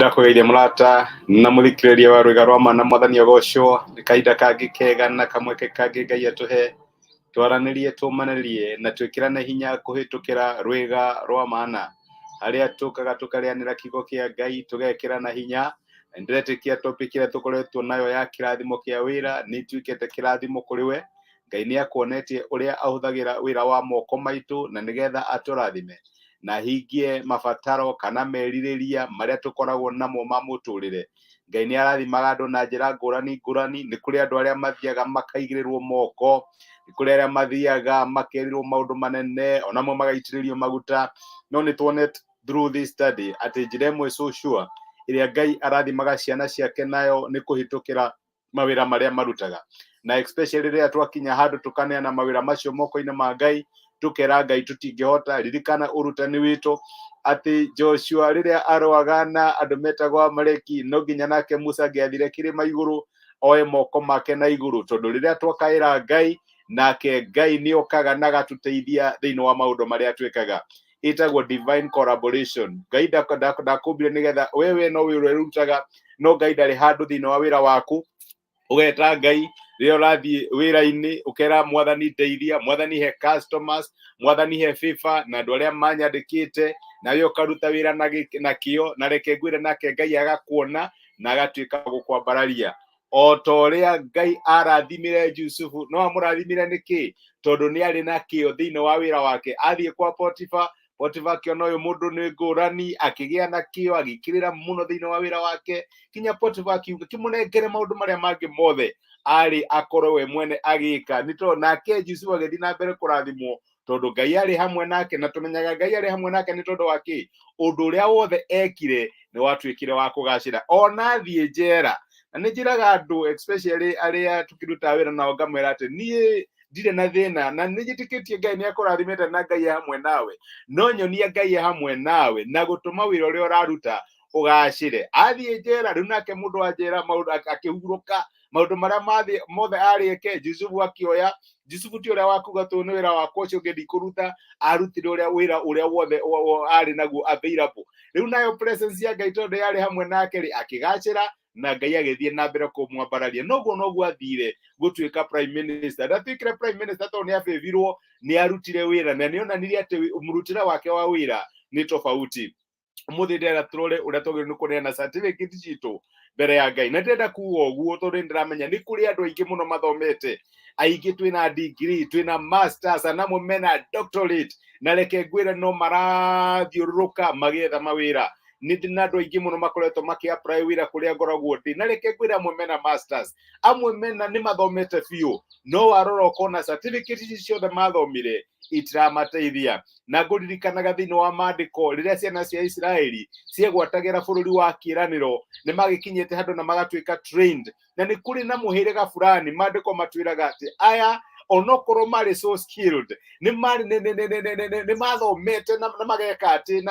Ndakugeithia murata na muthikiriria wa Rwĩga rwa mana mwathani agocwo nĩ kahinda kangĩ kega na kamweke kangĩ Ngai atuhe twaranirie tumanĩrie na twĩkĩrane hinya kũhĩtũkĩra Rwĩga rwa mana harĩa tũkaga tũkarĩanĩra kiugo kĩa Ngai tũgekĩrana hinya. Ndiretĩkia topic ĩrĩa tũkoretwo nayo ya kĩrathimo kĩa wĩra nĩ ituĩkĩte kĩrathimo kũrĩ we. Ngai nĩ akuonetie ũrĩa ahũthagĩra wĩra wa moko maitũ na nĩgetha atũrathime na hingie mabataro kana merirĩria marĩa tũkoragwo namo ma mũtũrĩre. Ngai nĩ arathimaga andũ na njĩra ngũrani ngũrani. Nĩ kũrĩ andũ arĩa mathiaga makaigĩrĩrwo moko, nĩ kũrĩ arĩa mathiaga makerirwo maũndũ manene onamo magaitĩrĩrio maguta. No nĩ tuonete through this study atĩ njĩra ĩmwe so sure ĩrĩa Ngai arathimaga ciana ciake nayo nĩ kũhĩtũkĩra mawĩra marĩa marutaga, na especially rĩrĩa twakinya handũ tũkaneana mawĩra macio moko-inĩ ma Ngai tukera Ngai tũtingĩhota. Ririkana ũrutani witũ atĩ Joshua rĩrĩa arũaga na andũ metagwo Amaleki, no nginya nake Musa angĩathire kĩrĩma igũrũ oe moko make na igũrũ, tondũ rĩrĩa twakaĩra Ngai nake Ngai nĩ okaga na agatũteithia thĩinĩ wa maũndũ marĩa twĩkaga. Ĩtagwo divine collaboration. Ngai ndakũmbire nĩgetha wewe no wĩra ũrutaga, no Ngai ndarĩ handũ thĩinĩ wa wĩra waku ũgeta Ngai rĩrĩa ũrathiĩ wĩra-inĩ ũkera mwathani ndeithia, mwathani he customers, mwathani he FIFA na andũ arĩa manyandĩkĩte, nawe ũkaruta wĩra na kĩo, na reke ngwĩre nake Ngai agakuona na agatuĩka gũkwambararia. O ta ũrĩa Ngai arathimire Jusufu, no amũrathimire nĩkĩ? Tondũ nĩ arĩ na kĩo thĩinĩ wa wĩra wake. Athiĩ kwa Potifa, Potifa akĩona ũyũ mũndũ nĩ ngũrani, akĩgĩa na kĩo, agĩkĩrĩra mũno thĩinĩ wa wĩra wake. Kinya Potifa akiuga kĩmũnengere maũndũ marĩa mangĩ mothe arĩ akorwo we mwene agĩka. Nĩ tondũ nake Jusufu agĩthiĩ na mbere kũrathimwo tondũ Ngai arĩ hamwe nake, na tũmenyaga Ngai arĩ hamwe nake nĩ tondũ wa kĩ? Ũndũ ũrĩa wothe ekire nĩ watuĩkire wa kũgacĩra. Ona athiĩ njera, na nĩ njĩraga andũ especially arĩa tũkĩruta wĩra nao ngamwĩra atĩ niĩ ndirĩ na thĩna na nĩ njĩtĩkĩtie Ngai nĩ akũrathimĩte na Ngai hamwe nawe, no nyonia Ngai hamwe nawe na gũtũma wĩra ũrĩa ũraruta ũgacĩre. Athiĩ njera rĩu nake mũndũ wa njera maũndũ akĩhurũka, maũndũ marĩa mothe arĩke Jusufu akĩoya. Jusufu ti ũrĩa wakuga tũ nĩ wĩra wakwa ũcio ũngĩthiĩ kũruta, arutire wĩra ũrĩa wothe arĩ naguo available. Rĩu nayo presence ya Ngai tondũ yarĩ hamwe nake rĩ, akĩgacĩra na Ngai agĩthiĩ na mbere kũmwambararia. Noguo athire gũtuĩka prime minister. Ndatuĩkire prime minister tondũ nĩ abĩbirwo, nĩ arutire wĩra na nĩ onanirie atĩ mũrutĩre wake wa wĩra nĩ tofauti. Ũmũthĩ ndĩrenda tũrore ũrĩa twagĩrĩirwo nĩ kũneana certificate citũ mbere ya Ngai. Na ndĩrenda kuga ũguo tondũ nĩndĩramenya nĩ kũrĩ andũ aingĩ mũno mathomete, aingĩ twĩna degree, twĩna masters, na amwe mena doctorate, na reke ngwĩre no marathiũrũrũka magĩetha mawĩra. Nĩ ndĩ na andũ aingĩ mũno makoretwo makĩ-apply wĩra kũrĩa ngoragwo ndĩ, na reke ngwĩre amwe mena masters, amwe mena nĩ mathomete biũ, no warora ũkona certificate ici ciothe mathomire itiramateithia. Na ngũririkanaga thĩinĩ wa maandĩko rĩrĩa ciana cia Isiraeli ciegwatagĩra bũrũri wa kĩĩranĩro, nĩ magĩkinyĩte handũ na magatuĩka trained, na nĩ kũrĩ na mũhĩrĩga fulani maandĩko matwĩraga atĩ aya onokorwo marĩ so skilled nĩ mathomete na mageka atĩ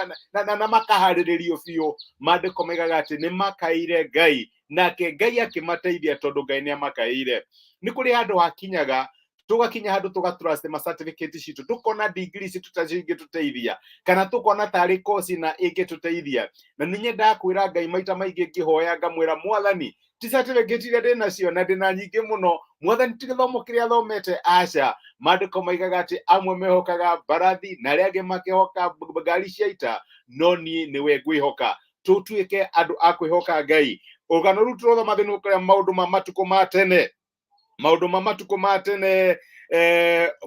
na makaharĩrĩrio biũ. Maandĩko maigaga atĩ nĩ makaire Ngai, nake Ngai akĩmateithia tondũ Ngai nĩ amakaire. Nĩ kũrĩ handũ hakinyaga tũgakinya handũ tũgatrust ma certificate citũ, tũkona degree citũ ta cingĩtũteithia, kana tũkona tarĩ course na ĩngĩtũteithia. Na nĩ nyendaga kwĩra Ngai maita maingĩ ngĩhoya ngamwĩra Mwathani, ti certificate iria ndĩnacio na ndĩna nyingĩ mũno, Mwathani ti gĩthomo kĩrĩa thomete, aca. Maandĩko maigaga atĩ amwe mehokaga mbarathi na arĩa angĩ makĩhoka ngari cia ita, no niĩ nĩwe ngwĩhoka. Tũtuĩke andũ a kwĩhoka Ngai. Rũgano rũu tũrothoma thĩinĩ wa maũndũ ma matukũ ma tene, maũndũ ma matukũ ma tene,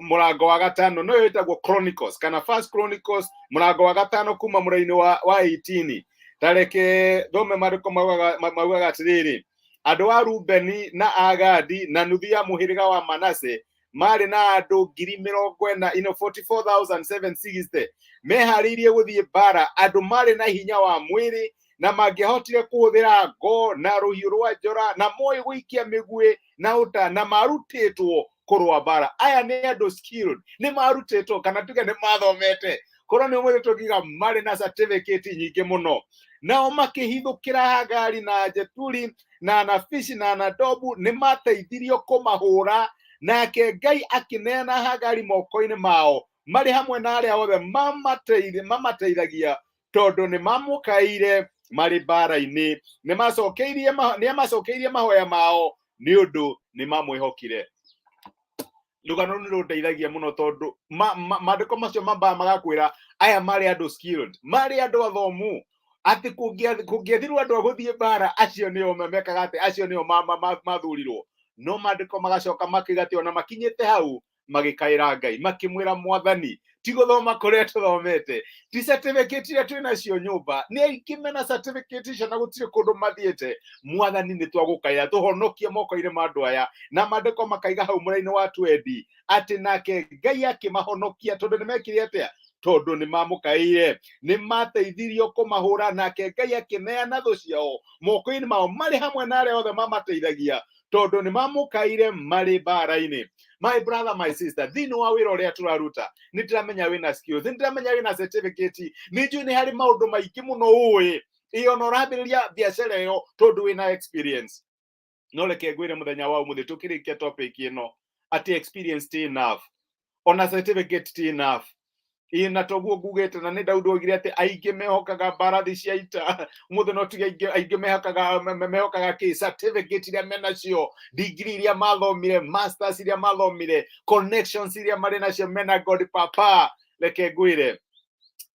mũrango wa gatano, no ĩtagwo Chronicles kana First Chronicles mũrango wa gatano kuma mũraini wa 18. Tareke thome maandĩko maugaga atĩrĩrĩ, andũ a Rubeni na a Gadi na nuthu ya mũhĩrĩga wa Manase marĩ na andũ 44,760 meharĩirie gũthiĩ mbara, andũ marĩ na hinya wa mwĩrĩ na mangĩahotire kũhũthĩra ngo na rũhiũ rwa njora na moĩ gũikia mĩguĩ na ũta na marutĩtwo kũrũa mbara. Aya nĩ andũ skilled, nĩ marutĩtwo kana tuge nĩ mathomete. Korwo nĩ ũmwĩrĩ tũngiuga marĩ na certificate nyingĩ mũno. Nao makĩhithũkĩra Hagari na Jeturi na Anafishi na Anadobu nĩ mateithirio kũmahũra, nake Ngai akĩneana Hagari moko-inĩ mao marĩ hamwe na arĩa othe mamateithagia tondũ nĩ mamũkaire marĩ mbara-inĩ nĩ macokeirie mahoya mao nĩ ũndũ nĩ mamwĩhokire. Rũgano nĩ rũndeithagia mũno tondũ maandĩko macio mambaga magakwĩra aya marĩ andũ skilled, marĩ andũ athomu, atĩ kũngĩethirwo andũ a gũthiĩ mbara acio nĩo mekaga atĩ, acio nĩo mathurirwo. No maandĩko magacoka makiuga atĩ ona makinyĩte hau magĩkaĩra Ngai makĩmwĩra Mwathani, ti gũthoma kũrĩa tũthomete, ti certificate iria twĩ nacio nyũmba, nĩ aingĩ mena certificate icio na gũtirĩ kũndũ mathiĩte. Mwathani nĩ twagũkaĩra, tũhonokie moko-inĩ ma andũ aya. Na maandĩko makaiga hau mũraini wa 20 atĩ nake Ngai akĩmahonokia tondũ nĩ mekire atĩa? Tondũ nĩ mamũkaĩire, nĩ mateithirio kũmahũra, nake Ngai akĩneana thũ ciao moko-inĩ mao marĩ hamwe na arĩa othe mamateithagia tondũ nĩ mamũkaĩire marĩ mbara-inĩ. My brother, my sister, thĩinĩ wa wĩra ũrĩa tũraruta nĩ ndĩramenya wĩna skills, nĩ ndĩramenya wĩna certificate, nĩ njũĩ nĩ harĩ maũndũ maingĩ mũno ũĩ, ona ũrambĩrĩria biacara ĩyo tondũ wĩna experience. No reke ngwĩre mũthenya wa ũmũthĩ tũkĩrĩkia topic ĩno atĩ experience ti enough, ona certificate ti enough. Na toguo ngugĩte na nĩ Daudi oigire atĩ aingĩ mehokaga mbarathi cia ita. Mũthĩ no tiga aingĩ mehokaga kĩ? Certificate iria menacio, degree iria mathomire, masters iria mathomire, connections iria marĩ nacio, mena God papa. Reke ngwĩre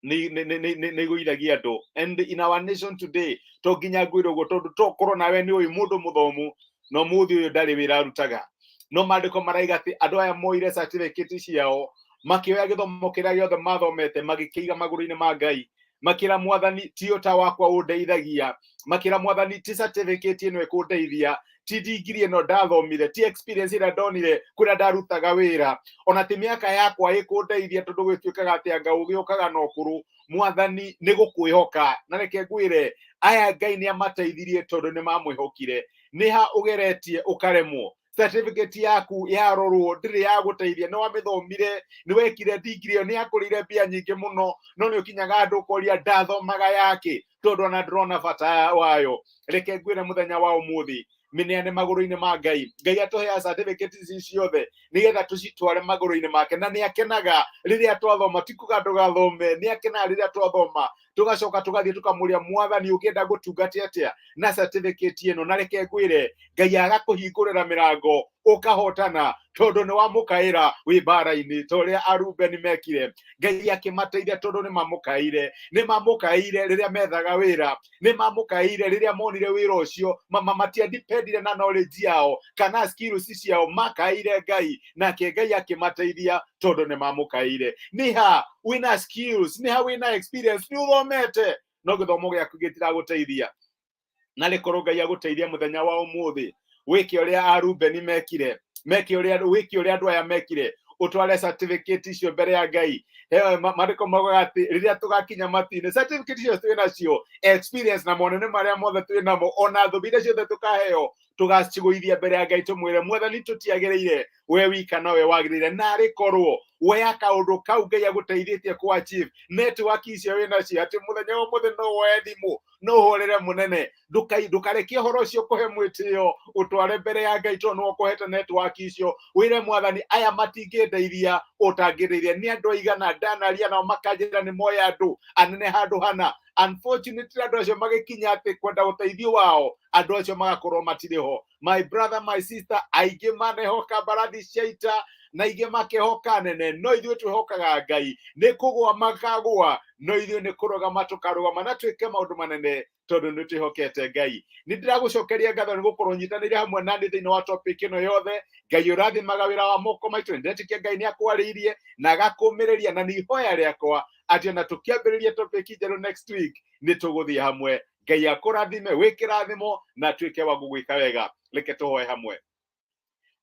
nĩ igũithagia andũ. And in our nation today to nginya ngwĩre ũguo tondũ tokorwo nawe nĩ ũyũ mũndũ mũthomu no mũthĩ ũyũ ndarĩ wĩra arutaga. No maandĩko maraiga atĩ andũ aya moire certificate ciao makĩoya gĩthomo kĩrĩa gĩothe mathomete magĩkĩiga magũrũ-inĩ ma Ngai, makĩra Mwathani ti ũta wakwa ũndeithagia, makĩra Mwathani ti certificate ĩno ĩkũndeithia, ti degree ĩno ndathomire, ti experience ĩrĩa ndonire kũrĩa ndarutaga wĩra, ona ti mĩaka yakwa ĩkũndeithia tondũ gwĩtuĩkaga atĩ anga ũgĩũkaga na ũkũrũ. Mwathani nĩ gũkwĩhoka, na reke ngwĩre aya Ngai nĩ amateithirie tondũ nĩ mamwĩhokire. Nĩ ha ũgeretie ũkaremwo? Certificate yaku yarorwo ndĩrĩ ya gũteithia, nĩ wamĩthomire, nĩ wekire degree ĩyo, nĩ yakũrĩire mbia nyingĩ mũno, no nĩ ũkinyaga andũ ũkoria ndathomaga yake tondũ ona ndĩrona bata wayo. Reke ngwĩre mũthenya wa ũmũthĩ mĩneane magũrũ-inĩ ma Ngai. Ngai atũheaga certificate ici ciothe nĩgetha tũcitware magũrũ-inĩ make, na nĩ akenaga rĩrĩa twathoma, ti kuga ndũgathome, nĩ akenaga rĩrĩa twathoma tugacoka tugathiĩ tukamũria Mwathani ũngĩenda gũtungata atĩa na certificate ĩno. Na reke ngwĩre Ngai agakũhingũrĩra mĩrango ũkahotana tondũ nĩ wamũkaĩra wĩ mbara-inĩ ta ũrĩa Arubeni mekire. Ngai akĩmateithia tondũ nĩ mamũkaĩire, nĩ mamũkaĩire rĩrĩa methaga wĩra, nĩ mamũkaĩire rĩrĩa monire wĩra ũcio matiadependire na knowledge yao kana skills ciao, makaĩire Ngai, nake Ngai akĩmateithia tondũ nĩ mamũkaĩire. Nĩ ha wĩna skills, nĩ ha wĩna experience, nĩ ũthomete no gĩthomo gĩaku gĩtiragũteithia. Na rĩkorwo Ngai agũteithia mũthenya wa ũmũthĩ wĩke ũrĩa Arubeni mekire, wĩke ũrĩa andũ aya mekire, ũtware certificate icio mbere ya Ngai. Maandĩko maugaga atĩ rĩrĩa tũgakinya matu-inĩ, certificate icio twĩ nacio, experience na monene marĩa mothe twĩ namo, ona thũmbĩ iria ciothe tũkaheo, tũgacigũithia mbere ya Ngai tũmwĩre Mwathani tũtiagĩrĩire, we wika nowe wagĩrĩire. Na rĩkorwo woya kaũndũ kau Ngai agũteithĩtie kũ achieve, network icio wĩ nacio, atĩ mũthenya wa ũmũthĩ no woye thimũ, no ũhũrĩre mũnene, ndũkareke ũhoro ũcio ũkũhe mwĩtĩo, ũtware mbere ya Ngai tondũ nĩ ũkũhete network icio, wĩre Mwathani aya matingĩndeithia ũtangĩndeithia. Nĩ andũ aigana ndanaria nao makanjĩra nĩ moya andũ anene handũ hana. Unfortunately andũ acio magĩkinya atĩ kwenda ũteithio wao, andũ acio magakorwo matirĩ ho. My brother, my sister, aingĩ manehoka mbarathi cia ita na aingĩ makehoka nene, no ithuĩ twĩhokaga Ngai. Nĩ kũgũa makagũa, no ithuĩ nĩ kũrũgama tũkarũgama na twĩke maũndũ manene tondũ nĩ twĩhokete Ngai. Nĩ ndĩragũcokeria ngatho nĩ gũkorwo nyitanĩire hamwe naniĩ thĩinĩ wa topic ĩno yothe. Ngai ũrathimaga wĩra wa moko maitũ, nĩ ndĩretĩkia Ngai nĩ akwarĩirie na agakũmĩrĩria, na nĩ ihoya rĩakwa atĩ ona tũkĩambĩrĩria topic njerũ next week nĩ tũgũthiĩ hamwe. Ngai akũrathime, wĩ kĩrathimo na tuĩke wa gũgwĩka wega. Reke tũhoe hamwe.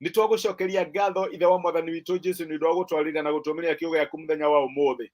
Nĩ twagũcokeria ngatho ithe wa Mwathani witũ Jesũ nĩ ũndũ wa gũtwarĩra na gũtũmĩrĩra kiugo gĩaku mũthenya wa ũmũthĩ.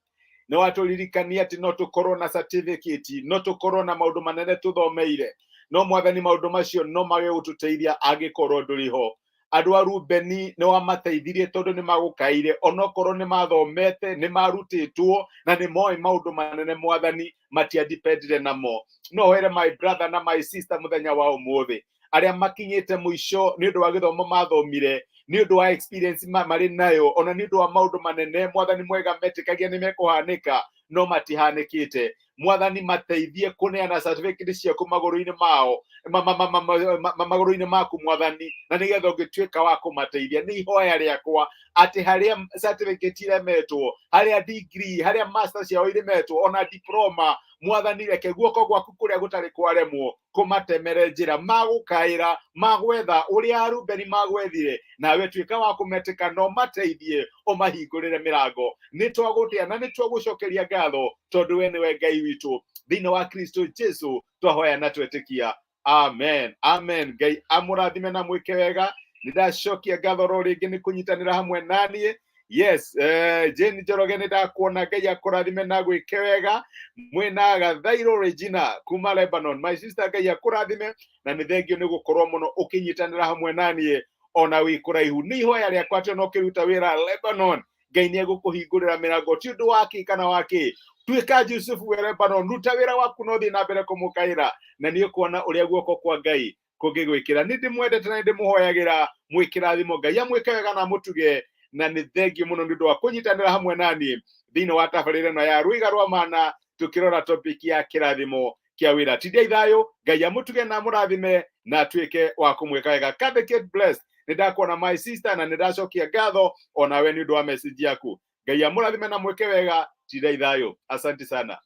Nĩ watũririkania atĩ no tũkorwo na certificate, no tũkorwo na maũndũ manene tũthomeire, no Mwathani maũndũ macio no mage gũtũteithia angĩkorwo ndũrĩ ho. Andũ a Rubeni nĩ wamateithirie tondũ nĩ magũkaĩire, onokorwo nĩ mathomete, nĩ marutĩtwo na nĩ moĩ maũndũ manene Mwathani matiadependire namo. No were my brother na my sister mũthenya wa ũmũthĩ, arĩa makinyĩte mũico nĩ ũndũ wa gĩthomo mathomire, nĩ ũndũ wa experience marĩ nayo, ona nĩ ũndũ wa maũndũ manene Mwathani mwega metĩkagia nĩ mekũhanĩka, no matihanĩkĩte. Mwathani mateithie kũneana certificate ciaku magũrũ-inĩ mao, magũrũ-inĩ maku Mwathani, na nĩgetha ũngĩtuĩka wa kũmateithia. Nĩ ihoya rĩakwa atĩ harĩa certificate iremetwo, harĩa degree, harĩa masters ciao iremetwo, ona diploma, Mwathani reke guoko gwaku kũrĩa gũtarĩ kwaremwo kũmatemere njĩra, magũkaĩra, magwetha ũrĩa Arubeni magwethire, nawe tuĩka wa kũmetĩka no mateithie, ũmahingũrĩre mĩrango. Nĩ twagũtĩa na nĩ twagũcokeria ngatho tondũ we nĩwe Ngai witũ, thĩinĩ wa Kristo Jesu twahoya na twetĩkia. Amen, amen. Ngai amũrathime na mwĩke wega. Nĩndacokia ngatho ro rĩngĩ nĩ kũnyitanĩra hamwe naniĩ. Yes, Jane Njoroge nĩndakuona, Ngai akũrathime na gwĩke wega. Mwĩna Gathairo Regina kuma Lebanon, my sister, Ngai akũrathime na nĩ thengio nĩ gũkorwo mũno ũkĩnyitanĩra hamwe naniĩ ona wĩ kũraihu. Nĩ ihoya rĩakwa atĩ ona ũkĩruta wĩra Lebanon, Ngai nĩegũkũhingũrĩra mĩrango, ti ũndũ waki kana waki. Tuĩka Jusufu we Lebanon, ruta wĩra waku no thiĩ na mbere kũmũkaĩra, na nĩ ũkuona ũrĩa guoko kwa Ngai kũngĩgwĩkĩra. Nĩ ndĩmwendete na ndĩmũhoyagĩra mwĩkĩrathimo, Ngai amwĩke wega na mũtuge, na nĩ thengio mũno nĩ ũndũ wa kũnyitanĩra hamwe naniĩ thĩinĩ wa tabarĩra ĩno ya Rũiga rwa Mana, tũkĩrora topic ya kĩrathimo kĩa wĩra. Tindiai thayũ, Ngai amũtuge na mũrathime na atuĩke wa kũmwĩka wega. Catholic blessed, nĩndakuona my sister, na nĩndacokia ngatho onawe nĩ ũndũ wa message yaku. Ngai amũrathime na mwĩke wega, tindiai thayũ. Asante sana.